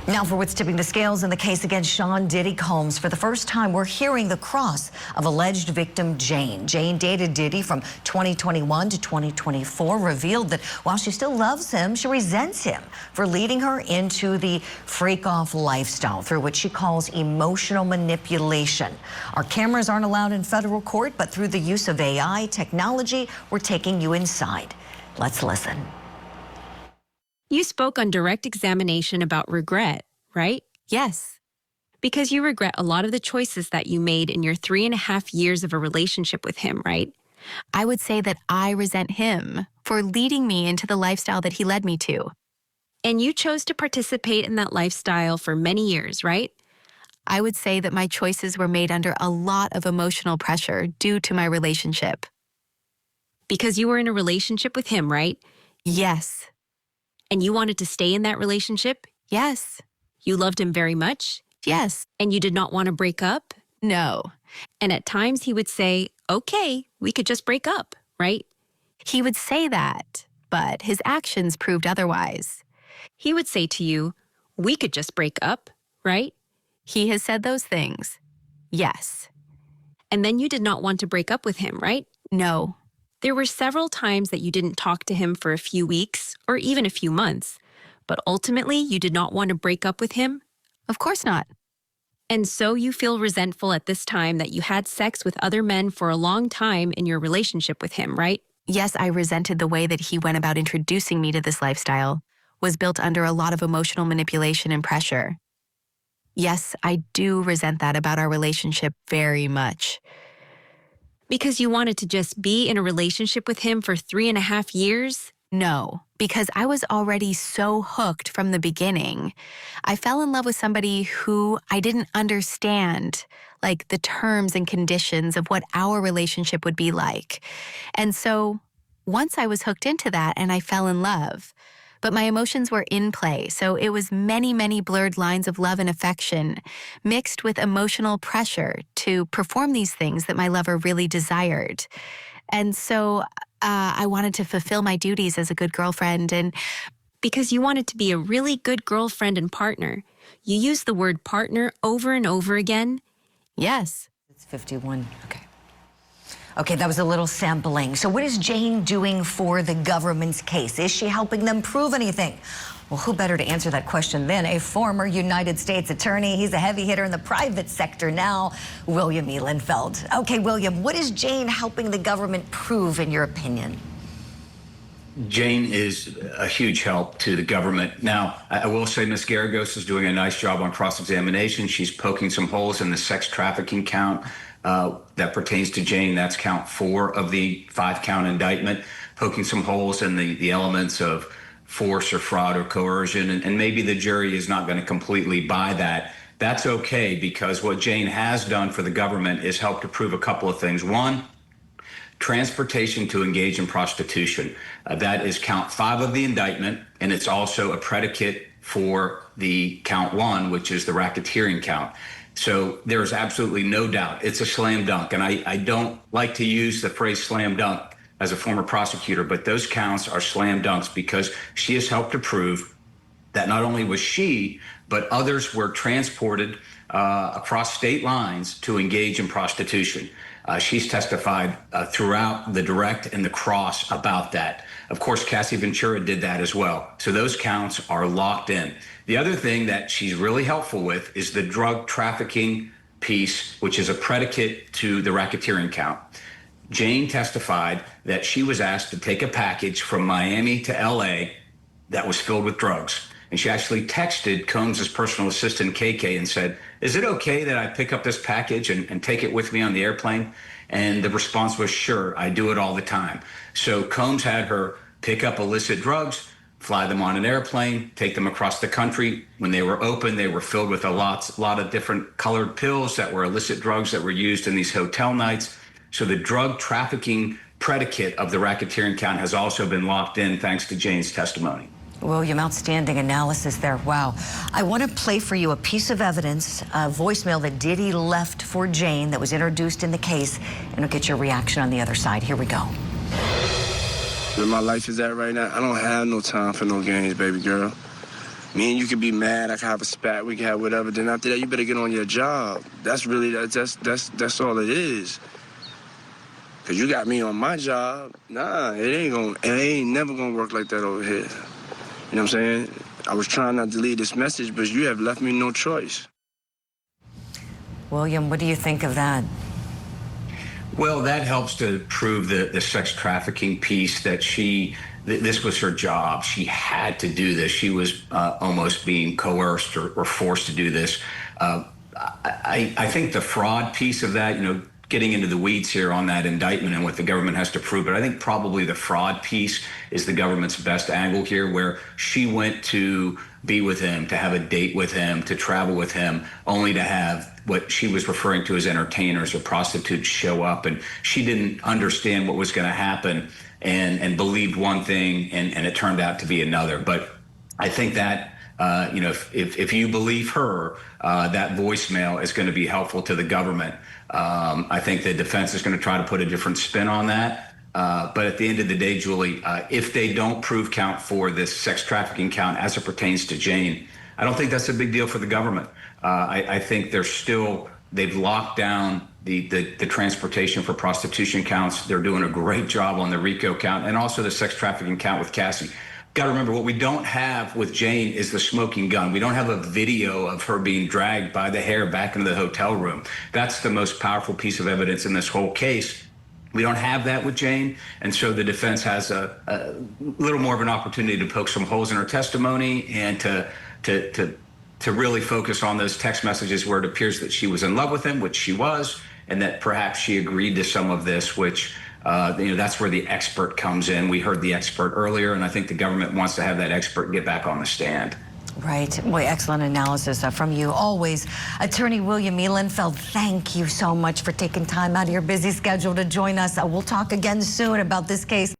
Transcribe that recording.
Now for what's tipping the scales in the case against Sean Diddy Combs. For the first time, we're hearing the cross of alleged victim Jane. Jane dated Diddy from 2021 to 2024, revealed that while she still loves him, she resents him for leading her into the freak-off lifestyle through what she calls emotional manipulation. Our cameras aren't allowed in federal court, but through the use of AI technology, we're taking you inside. Let's listen. You spoke on direct examination about regret, right? Yes. Because you regret a lot of the choices that you made in your 3.5 years of a relationship with him, right? I would say that I resent him for leading me into the lifestyle that he led me to. And you chose to participate in that lifestyle for many years, right? I would say that my choices were made under a lot of emotional pressure due to my relationship. Because you were in a relationship with him, right? Yes. And you wanted to stay in that relationship? Yes. You loved him very much? Yes. And you did not want to break up? No. And at times he would say, okay, we could just break up, right? He would say that, but his actions proved otherwise. He would say to you, we could just break up, right? He has said those things. Yes. And then you did not want to break up with him, right? No. There were several times that you didn't talk to him for a few weeks or even a few months, but ultimately you did not want to break up with him? Of course not. And so you feel resentful at this time that you had sex with other men for a long time in your relationship with him, right? Yes, I resented the way that he went about introducing me to this lifestyle was built under a lot of emotional manipulation and pressure. Yes, I do resent that about our relationship very much. Because you wanted to just be in a relationship with him for 3.5 years? No, because I was already so hooked from the beginning. I fell in love with somebody who I didn't understand, like the terms and conditions of what our relationship would be like. And so once I was hooked into that and I fell in love, but my emotions were in play, so it was many, many blurred lines of love and affection mixed with emotional pressure to perform these things that my lover really desired. And so I wanted to fulfill my duties as a good girlfriend. And because you wanted to be a really good girlfriend and partner, you used the word partner over and over again? Yes. It's 51. Okay, that was a little sampling. So what is Jane doing for the government's case? Is she helping them prove anything? Well, who better to answer that question than a former United States attorney? He's a heavy hitter in the private sector now, William Ehlenfeld. Okay, William, what is Jane helping the government prove, in your opinion? Jane is a huge help to the government. Now, I will say Ms. Garagos is doing a nice job on cross-examination. She's poking some holes in the sex trafficking count that pertains to Jane. That's count 4 of the 5-count indictment, poking some holes in the elements of force or fraud or coercion. And maybe the jury is not going to completely buy that. That's okay, because what Jane has done for the government is help to prove a couple of things. One, transportation to engage in prostitution. That is count 5 of the indictment, and it's also a predicate for the count 1, which is the racketeering count. So there's absolutely no doubt. It's a slam dunk. And I don't like to use the phrase slam dunk as a former prosecutor, but those counts are slam dunks because she has helped to prove that not only was she, but others were transported across state lines to engage in prostitution. She's testified throughout the direct and the cross about that. Of course, Cassie Ventura did that as well. So those counts are locked in. The other thing that she's really helpful with is the drug trafficking piece, which is a predicate to the racketeering count. Jane testified that she was asked to take a package from Miami to LA that was filled with drugs. And she actually texted Combs' personal assistant, KK, and said, is it okay that I pick up this package and take it with me on the airplane? And the response was, sure, I do it all the time. So Combs had her pick up illicit drugs, fly them on an airplane, take them across the country. When they were open, they were filled with a lot of different colored pills that were illicit drugs that were used in these hotel nights. So the drug trafficking predicate of the racketeering count has also been locked in thanks to Jane's testimony. William, outstanding analysis there. Wow. I want to play for you a piece of evidence, a voicemail that Diddy left for Jane that was introduced in the case, and we'll get your reaction on the other side. Here we go. Where my life is at right now, I don't have no time for no games, baby girl. Me and you could be mad, I could have a spat, we could have whatever. Then after that, you better get on your job. That's really, that's all it is. Cause you got me on my job. Nah, it ain't never gonna work like that over here. You know what I'm saying? I was trying not to leave this message, but you have left me no choice. William, what do you think of that? Well, that helps to prove the sex trafficking piece that this was her job. She had to do this. She was almost being coerced or forced to do this. I think the fraud piece of that, getting into the weeds here on that indictment and what the government has to prove, but I think probably the fraud piece is the government's best angle here, where she went to be with him, to have a date with him, to travel with him, only to have what she was referring to as entertainers or prostitutes show up. And she didn't understand what was going to happen and believed one thing and it turned out to be another. But I think that, if you believe her, that voicemail is going to be helpful to the government. I think the defense is going to try to put a different spin on that. But at the end of the day, Julie, if they don't prove count for this sex trafficking count as it pertains to Jane, I don't think that's a big deal for the government. I think they've locked down the transportation for prostitution counts. They're doing a great job on the RICO count and also the sex trafficking count with Cassie. Got to remember, what we don't have with Jane is the smoking gun. We don't have a video of her being dragged by the hair back into the hotel room. That's the most powerful piece of evidence in this whole case. We don't have that with Jane, and so the defense has a little more of an opportunity to poke some holes in her testimony and to really focus on those text messages where it appears that she was in love with him, which she was, and that perhaps she agreed to some of this, which that's where the expert comes in. We heard the expert earlier, and I think the government wants to have that expert get back on the stand. Right. Boy, excellent analysis from you always. Attorney William Ehlenfeld, thank you so much for taking time out of your busy schedule to join us. We'll talk again soon about this case.